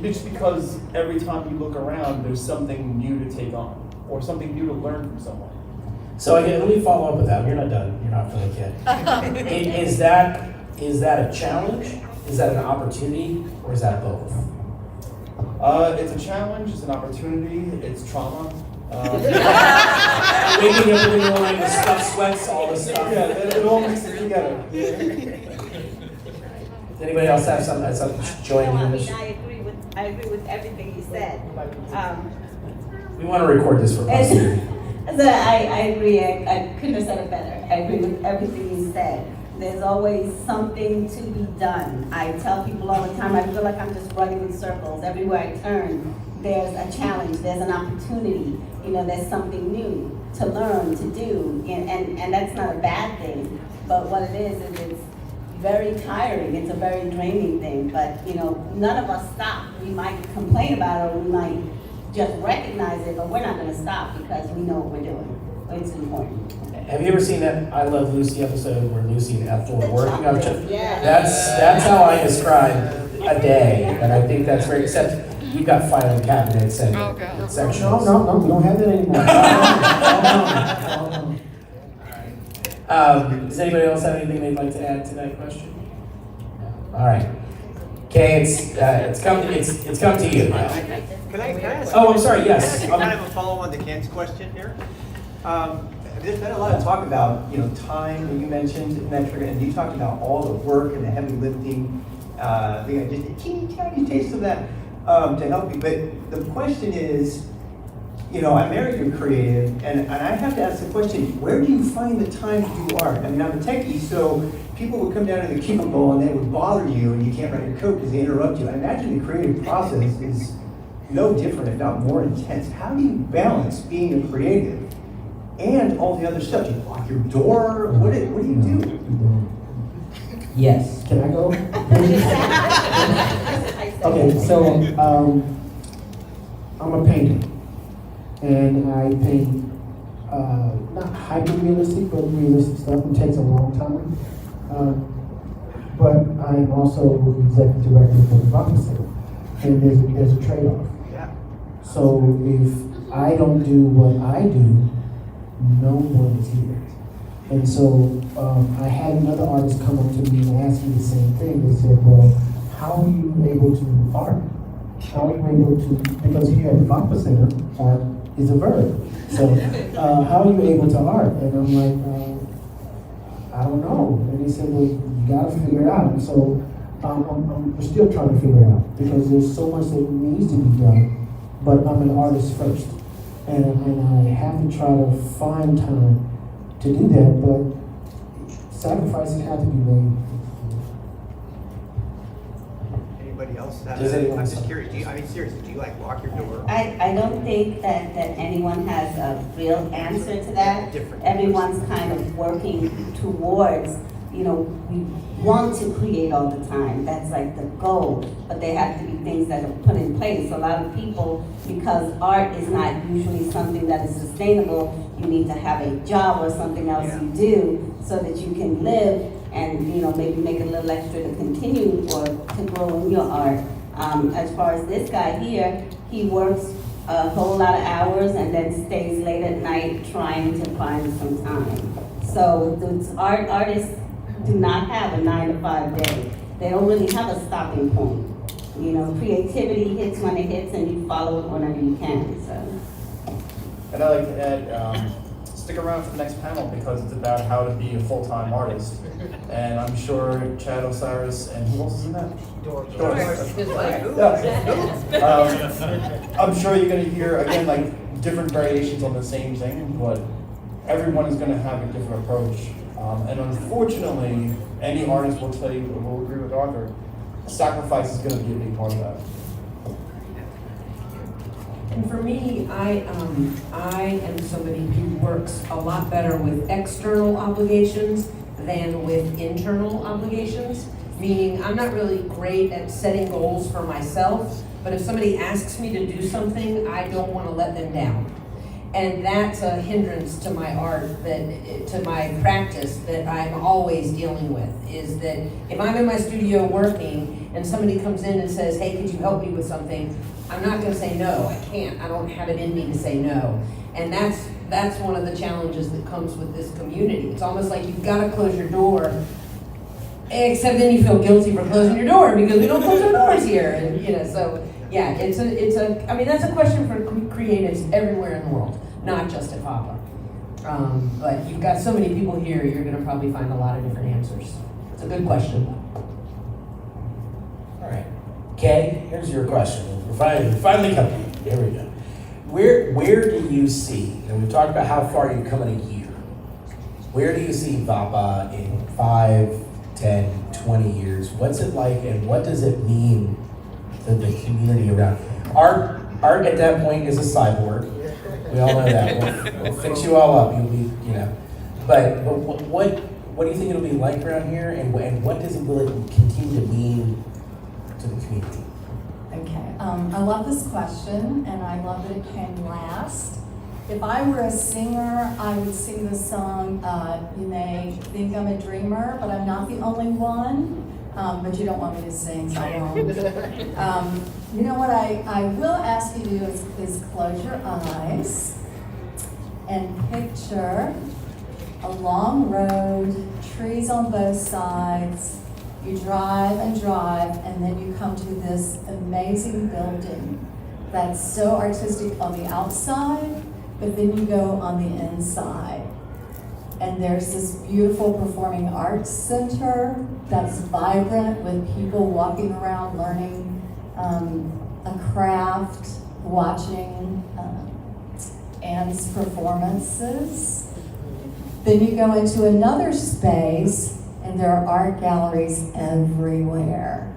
Just because every time you look around, there's something new to take on or something new to learn from someone. So again, let me follow up with that. You're not done. You're not finished yet. Is that a challenge? Is that an opportunity? Or is that both? It's a challenge. It's an opportunity. It's trauma. Waking up in the morning with stuff, sweats, all this stuff. Yeah, it all mixes together. Does anybody else have something join No, I in mean, this? I agree with everything you said. We want to record this for us. So I agree. I couldn't have said it better. I agree with everything you said. There's always something to be done. I tell people all the time, I feel like I'm just running in circles. Everywhere I turn, there's a challenge, there's an opportunity. You know, there's something new to learn, to do, and that's not a bad thing. But what it is it's very tiring. It's a very draining thing. But you know, none of us stop. We might complain about it, or we might just recognize it, but we're not going to stop because we know what we're doing. It's important. Have you ever seen that I Love Lucy episode where Lucy and Ethel are working on chocolate? Yeah. That's how I describe a day, and I think that's great. Except we've got filing cabinets and sections. No, we don't have that anymore. Does anybody else have anything they'd like to add to that question? All right. Okay, it's come to you. Can I ask? Oh, I'm sorry. Yes. Kind of a follow-on to Ken's question here. There's been a lot of talk about, time that you mentioned, and you talked about all the work and the heavy lifting. We got just a teeny tiny taste of that to help you. But the question is, I married a creative, and I have to ask the question: where do you find the time to do art? I mean, I'm a techie, so people would come down to the cubicle and they would bother you, and you can't write your code because they interrupt you. I imagine the creative process is no different, if not more intense. How do you balance being a creative and all the other stuff. Do you lock your door? What do you do? Yes. Can I go? Okay, so I'm a painter, and I paint not hyper realistic, but realistic stuff. It takes a long time. But I'm also the executive director for the Vapalution, and there's a trade-off. Yeah. So if I don't do what I do, no one is here. And so I had another artist come up to me and ask me the same thing. They said, well, how are you able to art? How are you able to, because here at the Vapa Center, art is a verb. So how are you able to art? And I'm like, I don't know. And he said, well, you gotta figure it out. And so we're still trying to figure it out because there's so much that needs to be done, but I'm an artist first. And I have to try to find time to do that, but sacrifices have to be made. Anybody else? Does anyone- I'm just curious. Seriously, do you like lock your door? I don't think that anyone has a real answer to that. Different. Everyone's kind of working towards, we want to create all the time. That's like the goal. But there have to be things that are put in place. A lot of people, because art is not usually something that is sustainable, you need to have a job or something else you do so that you can live and, maybe make a little extra to continue or to grow in your art. As far as this guy here, he works a whole lot of hours and then stays late at night trying to find some time. So the artists do not have a 9-to-5 day. They don't really have a stopping point. Creativity hits when it hits and you follow it whenever you can, so. And I'd like to add, stick around for the next panel because it's about how to be a full-time artist. And I'm sure Chad Osiris and who else is in that? Doris. Yeah. I'm sure you're gonna hear, again, like different variations on the same thing, but everyone is gonna have a different approach. And unfortunately, any artist will tell you, will agree with Arthur, sacrifice is gonna be a big part of that. And for me, I am somebody who works a lot better with external obligations than with internal obligations. Meaning, I'm not really great at setting goals for myself, but if somebody asks me to do something, I don't want to let them down. And that's a hindrance to my art, to my practice that I'm always dealing with, is that if I'm in my studio working and somebody comes in and says, hey, could you help me with something? I'm not gonna say no, I can't, I don't have it in me to say no. And that's one of the challenges that comes with this community. It's almost like you've gotta close your door, except then you feel guilty for closing your door because we don't close our doors here. And so yeah, that's a question for creatives everywhere in the world, not just at Vapa. But you've got so many people here, you're gonna probably find a lot of different answers. It's a good question. All right. Kay, here's your question. We're finally coming. Here we go. Where do you see, and we've talked about how far you've come in a year, where do you see Vapa in 5, 10, 20 years? What's it like and what does it mean to the community around? Art at that point is a cyborg. We all know that. We'll fix you all up. You'll be, But what do you think it'll be like around here and what will it continue to mean to the community? Okay, I love this question, and I love that it came last. If I were a singer, I would sing the song, You May Think I'm a Dreamer, but I'm not the only one. But you don't want me to sing, so I won't. You know what I will ask you to do is close your eyes and picture a long road, trees on both sides. You drive, and then you come to this amazing building that's so artistic on the outside, but then you go on the inside. And there's this beautiful performing arts center that's vibrant with people walking around learning a craft, watching Anne's performances. Then you go into another space and there are art galleries everywhere.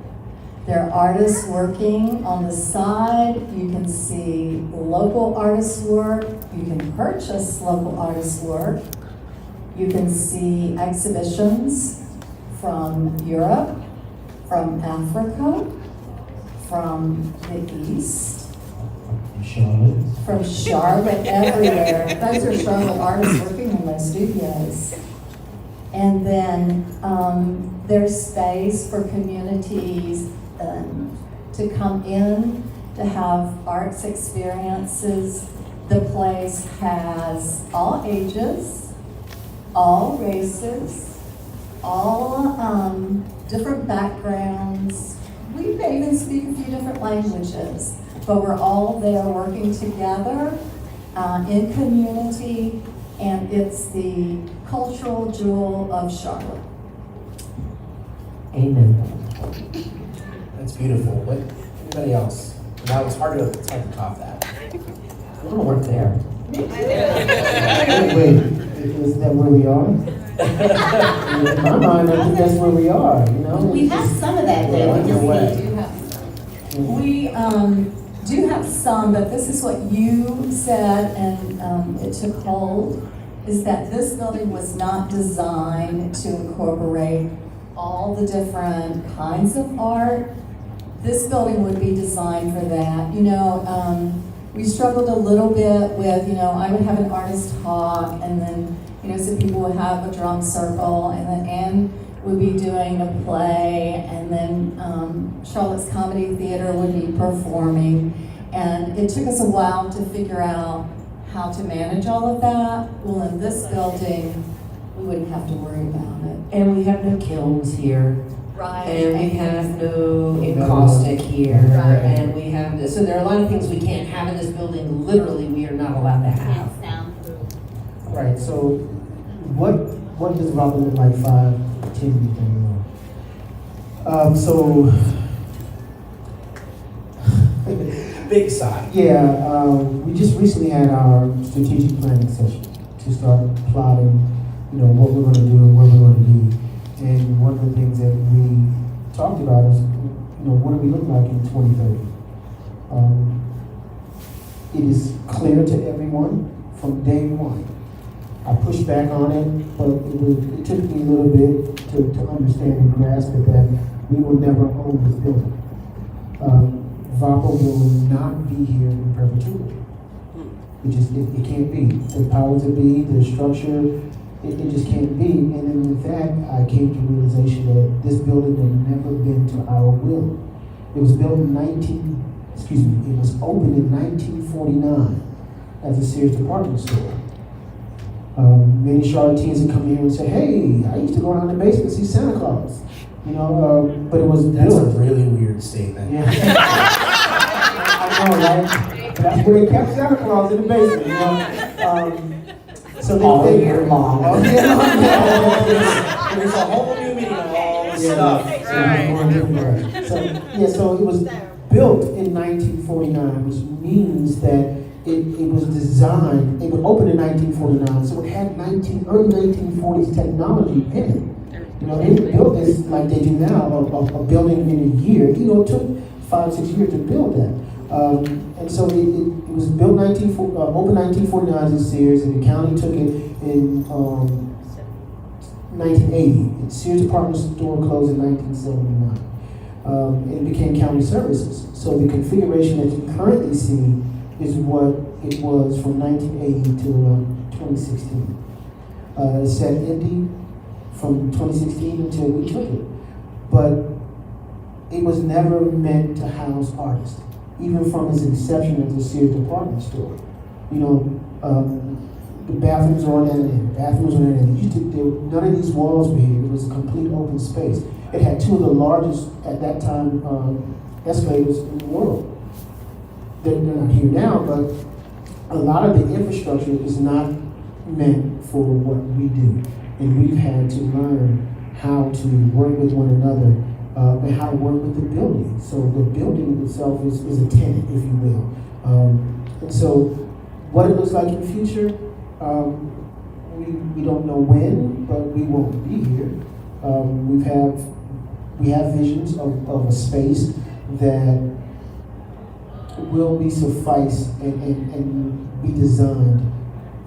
There are artists working on the side. You can see local artists work. You can purchase local artist work. You can see exhibitions from Europe, from Africa, from the East, from Charlotte, everywhere. Those are Charlotte artists working in those studios. And then there's space for communities to come in, to have arts experiences. The place has all ages, all races, all different backgrounds. We may even speak a few different languages, but we're all there working together in community, and it's the cultural jewel of Charlotte. Amen. That's beautiful. What, anybody else? Now it's hard to top that. I don't work there. Wait, is that where we are? In my mind, I think that's where we are, you know? We have some of that there. On your way. We do have some, but this is what you said, and it took hold, is that this building was not designed to incorporate all the different kinds of art. This building would be designed for that. You know, we struggled a little bit with, you know, I would have an artist talk, and then, you know, some people would have a drum circle, and then Anne would be doing a play, and then Charlotte's Comedy Theater would be performing. And it took us a while to figure out how to manage all of that. Well, in this building, we wouldn't have to worry about it. And we have no kilns here. Right. And we have no encaustic here. Right. And we have, so there are a lot of things we can't have in this building, literally we are not allowed to have. Hands down through. Right, so what does Robin look like 5, 10 years down the road? So Big sigh. yeah, we just recently had our strategic planning session to start plotting, you know, what we're gonna do and where we're gonna be. And one of the things that we talked about is, you know, what do we look like in 2030? It is clear to everyone from day one. I pushed back on it, but it took me a little bit to understand and grasp it that we will never own this building. Vapa will not be here in perpetuity. It can't be. The powers that be, the structure, it just can't be. And then with that, I came to the realization that this building had never been to our will. It was built in it was opened in 1949 as a Sears department store. Many Charlotteans would come here and say, hey, I used to go down the basement and see Santa Claus. You know, but it was That's a built. really weird statement. Yeah. I know, right? That's where they kept Santa Claus, in the basement, you know? So All year long. All year long, yeah. There's a whole new meaning of all this Yeah. stuff. So it was built in 1949, which means that it was designed, it was opened in 1949, so it had early 1940s technology in it. You know, they didn't build this like they do now, a building in a year. You know, it took 5-6 years to build that. And so it was built open 1949 as Sears, and the county took it in 1980. The Sears department store closed in 1979. And it became county services. So the configuration that you currently see is what it was from 1980 to 2016. It sat empty from 2016 until we took it. But it was never meant to house artists, even from its inception as a Sears department store. You know, the bathrooms are on that end, bathrooms on that end. None of these walls were here. It was a complete open space. It had two of the largest, at that time, escalators in the world. They're not here now, but a lot of the infrastructure is not meant for what we do. And we've had to learn how to work with one another and how to work with the building. So the building itself is a tenant, if you will. And so what it looks like in the future, we don't know when, but we won't be here. We have visions of a space that will be suffice and be designed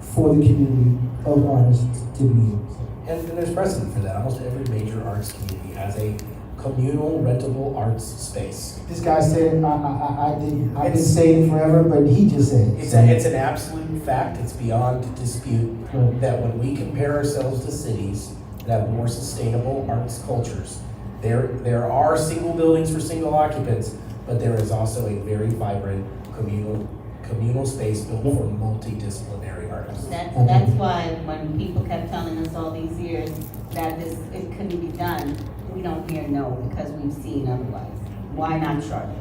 for the community of artists to be used. And there's precedent for that. Almost every major arts community has a communal rentable arts space. This guy said it, I've been saying it forever, but he just said it. It's an absolute fact, it's beyond dispute, Right. that when we compare ourselves to cities that have more sustainable arts cultures, there are single buildings for single occupants, but there is also a very vibrant communal space built for multidisciplinary artists. That's why when people kept telling us all these years that it couldn't be done, we don't hear no, because we've seen otherwise. Why not Charlotte?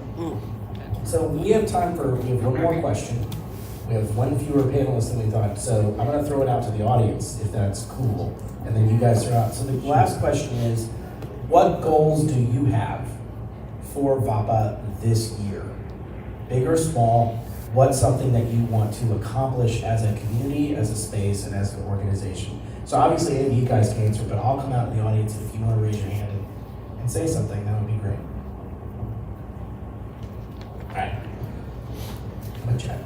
So we have one more question. We have one fewer panelists than we thought, so I'm gonna throw it out to the audience, if that's cool, and then you guys throw out. So the last question is, what goals do you have for VAPA this year? Big or small, what's something that you want to accomplish as a community, as a space, and as an organization? So obviously any of you guys can answer, but I'll come out in the audience, and if you wanna raise your hand and say something, that would be great. All right. Come on, chat.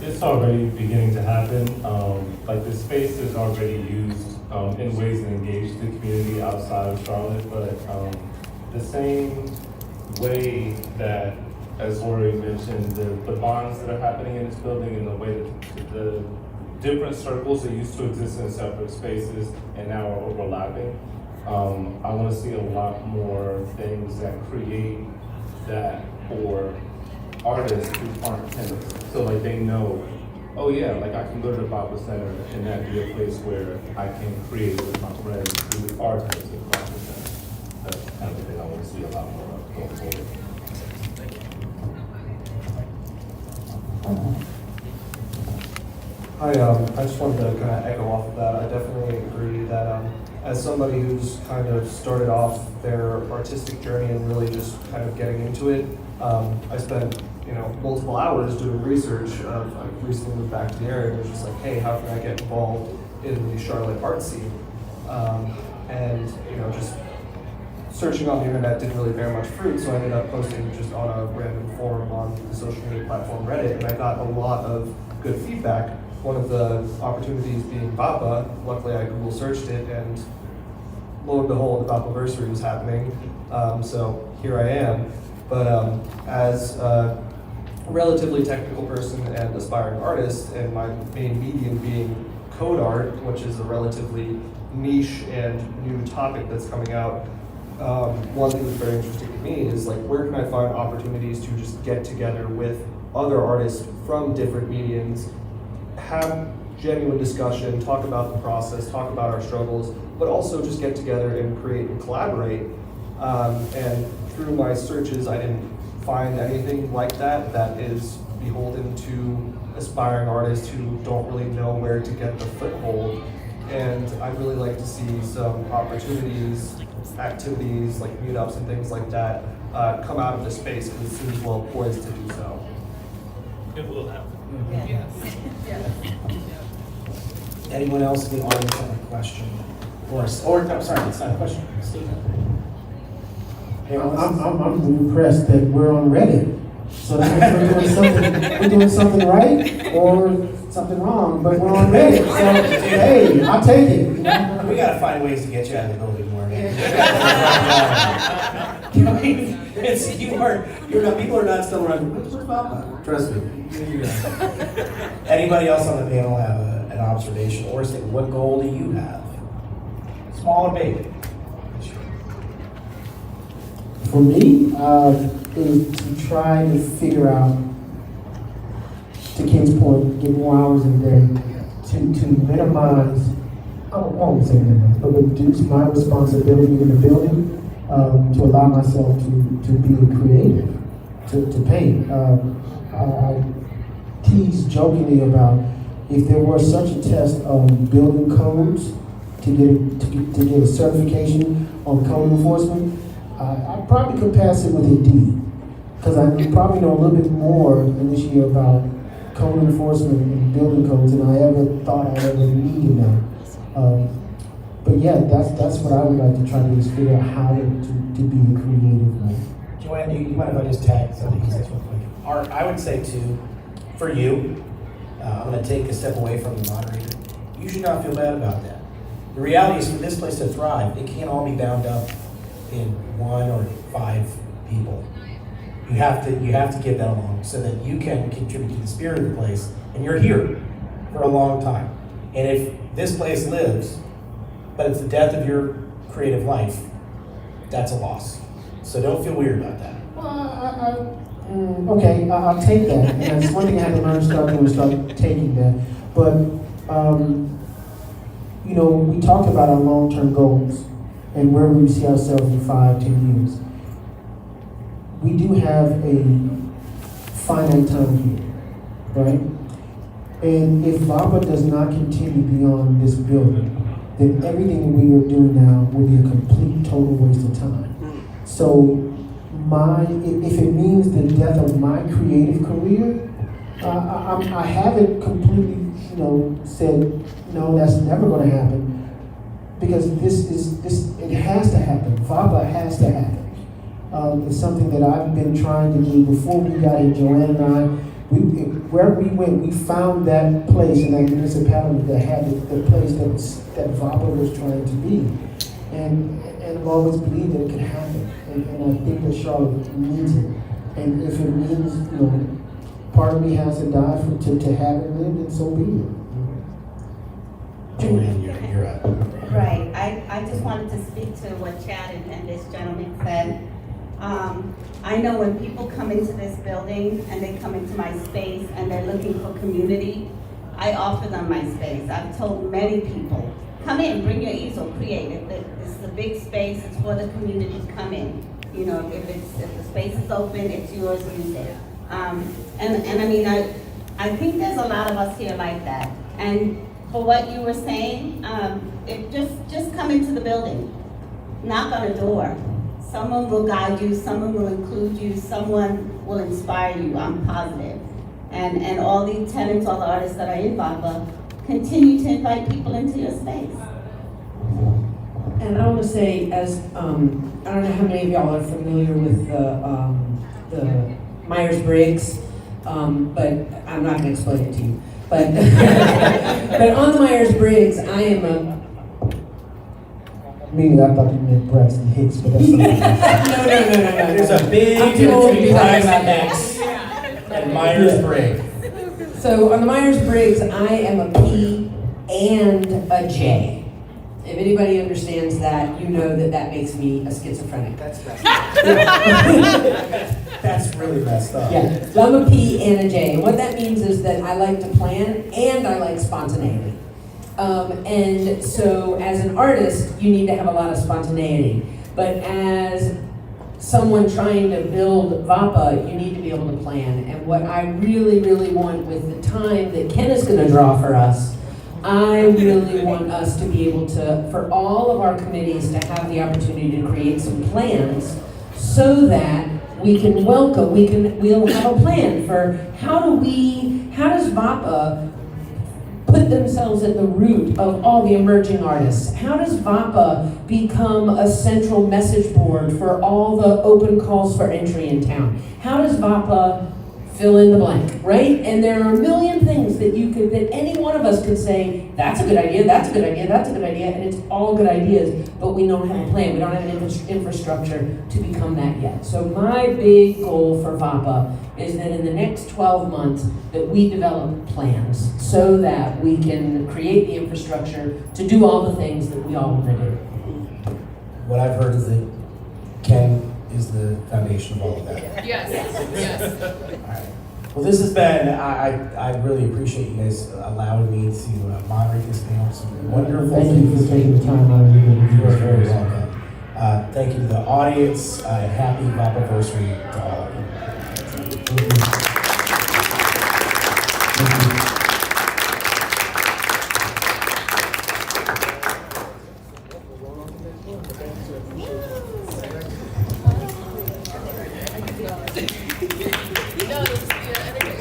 It's already beginning to happen. Like the space is already used in ways that engage the community outside of Charlotte, but the same way that, as Lori mentioned, the bonds that are happening in this building and the way that the different circles that used to exist in separate spaces and now are overlapping. I want to see a lot more things that create that for artists who aren't tenants. So like they know, oh yeah, like I can go to the Vapalution Center and that be a place where I can create with my friends who are tenants of the Vapalution Center. That's kind of the thing I want to see a lot more of going forward. I just wanted to kind of echo off of that. I definitely agree that as somebody who's kind of started off their artistic journey and really just kind of getting into it, I spent multiple hours doing research. I recently moved back to the area and was just like, hey, how can I get involved in the Charlotte art scene? And just searching on the internet didn't really bear much fruit, so I ended up posting just on a random forum on the social media platform Reddit, and I got a lot of good feedback. One of the opportunities being VAPA. Luckily, I Google searched it, and lo and behold, the Vapalution was happening. So here I am. But as a relatively technical person and aspiring artist, and my main medium being code art, which is a relatively niche and new topic that's coming out, one thing that's very interesting to me is like, where can I find opportunities to just get together with other artists from different mediums, have genuine discussion, talk about the process, talk about our struggles, but also just get together and create and collaborate. And through my searches, I didn't find anything like that that is beholden to aspiring artists who don't really know where to get the foothold. And I'd really like to see some opportunities, activities like meetups and things like that come out of this space, because it seems well poised to do so. It will happen. Anyone else in the audience have a question? Or I'm sorry, it's not a question, it's a statement. I'm impressed that we're on Reddit. So that means we're doing something right or something wrong, but we're on Reddit. So hey, I'll take it. We gotta find ways to get you out of the building more. People are not still running. What's Vapalution? Trust me. Anybody else on the panel have an observation or a statement? What goal do you have? Small or big? For me, is to try to figure out, to Ken's point, get more hours in the day, to minimize, I won't say minimize, but reduce my responsibility in the building, to allow myself to be creative, to paint. I tease jokingly about if there were such a test of building codes to get a certification on code enforcement, I probably could pass it with a D, because I probably know a little bit more in this year about code enforcement and building codes than I ever thought I ever needed now. But yeah, that's what I would like to try to do, is figure out how to be a creative way. Joanne, you mind if I just tag something he says real quick? Art, I would say too, for you, I'm gonna take a step away from the moderator. You should not feel bad about that. The reality is, for this place to thrive, it can't all be bound up in 1 or 5 people. You have to get that along so that you can contribute to the spirit of the place, and you're here for a long time. And if this place lives, but it's the death of your creative life, that's a loss. So don't feel weird about that. Well, okay, I'll take that. And that's one thing I had to learn, start taking that. But, you know, we talked about our long-term goals and where we see ourselves in 5, 10 years. We do have a finite time here, right? And if VAPA does not continue beyond this building, then everything that we are doing now will be a complete, total waste of time. So, if it means the death of my creative career, I haven't completely, you know, said no, that's never going to happen, because it has to happen. VAPA has to happen. It's something that I've been trying to do before we got here. Joanne and I, where we went, we found that place in that municipality that had the place that VAPA was trying to be, and I've always believed that it could happen, and I think that Charlotte needs it. And if it means, you know, part of me has to die to have it lived, then so be it. Joanne, you're up. Right, I just wanted to speak to what Chad and this gentleman said. I know when people come into this building and they come into my space and they're looking for community, I offer them my space. I've told many people, come in, bring your easel, create it. This is a big space, it's for the community to come in. You know, if the space is open, it's yours, use it. And I mean, I think there's a lot of us here like that. And for what you were saying, just come into the building, knock on a door. Someone will guide you, someone will include you, someone will inspire you, I'm positive. And all the tenants, all the artists that are in VAPA, continue to invite people into your space. And I want to say, as I don't know how many of y'all are familiar with the Myers-Briggs, but I'm not going to explain it to you. But but on the Myers-Briggs, I am a Meaning, I thought you meant Braxton Hicks, but that's something else. no. There's a big I'm too old to be talking about that. X and Myers-Briggs. So on the Myers-Briggs, I am a P and a J. If anybody understands that, you know that makes me a schizophrenic. That's messed up. That's really messed up. Yeah, so I'm a P and a J. And what that means is that I like to plan and I like spontaneity. And so as an artist, you need to have a lot of spontaneity. But as someone trying to build VAPA, you need to be able to plan. And what I really, really want with the time that Ken is going to draw for us, I really want us to be able to, for all of our committees, to have the opportunity to create some plans so that we can welcome, we'll have a plan for how does VAPA put themselves at the root of all the emerging artists? How does VAPA become a central message board for all the open calls for entry in town? How does VAPA fill in the blank, right? And there are a million things that any one of us could say, that's a good idea, that's a good idea, that's a good idea, and it's all good ideas, but we don't have a plan. We don't have an infrastructure to become that yet. So my big goal for VAPA is that in the next 12 months that we develop plans so that we can create the infrastructure to do all the things that we all want to do. What I've heard is that Ken is the foundation of all of that. Yes. All right. Well, this has been, I really appreciate you guys allowing me to moderate this panel. Some wonderful Thank you for things. taking the time out of your You are very welcome. Thank you to the audience. Happy VAPA-versary to all.